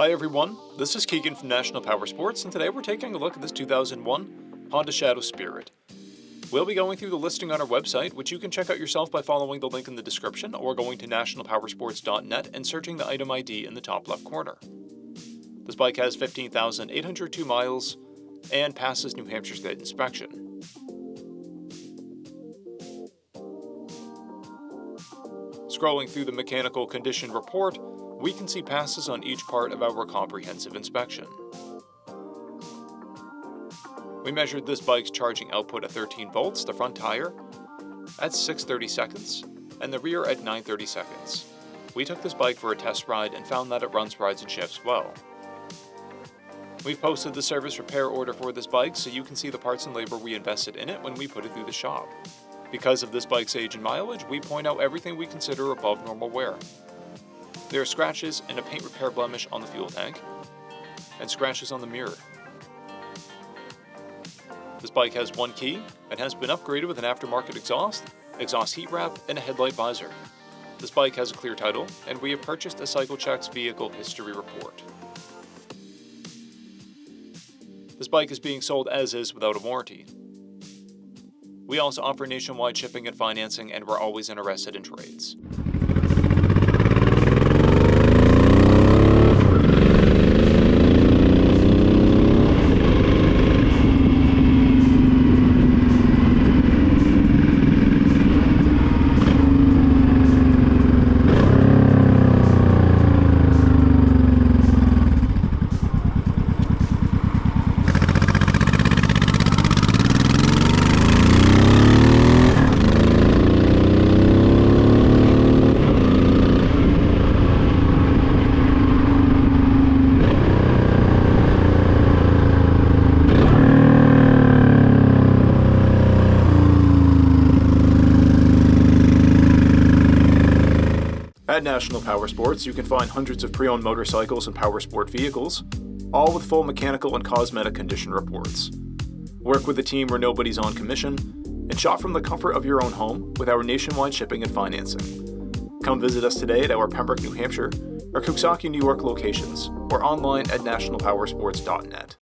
Hi everyone, this is Keegan from National Powersports, and today we're taking a look at this 2001 Honda Shadow Spirit. We'll be going through the listing on our website, which you can check out yourself by following the link in the description or going to nationalpowersports.net and searching the item ID in the top left corner. This bike has 15,802 miles and passes New Hampshire State inspection. Scrolling through the mechanical condition report, we can see passes on each part of our comprehensive inspection. We measured this bike's charging output at 13 volts, the front tire at 630 seconds, and the rear at 930 seconds. We took this bike for a test ride and found that it runs, rides, and shifts well. We've posted the service repair order for this bike so you can see the parts and labor we invested in it when we put it through the shop. Because of this bike's age and mileage, we point out everything we consider above normal wear. There are scratches and a paint repair blemish on the fuel tank, and scratches on the mirror. This bike has one key and has been upgraded with an aftermarket exhaust heat wrap, and a headlight visor. This bike has a clear title, and we have purchased a CycleCheck's vehicle history report. This bike is being sold as is without a warranty. We also offer nationwide shipping and financing, and we're always interested in trades. At National Powersports, you can find hundreds of pre-owned motorcycles and powersport vehicles, all with full mechanical and cosmetic condition reports. Work with a team where nobody's on commission, and shop from the comfort of your own home with our nationwide shipping and financing. Come visit us today at our Pembroke, New Hampshire, or Coxsackie, New York locations, or online at nationalpowersports.net.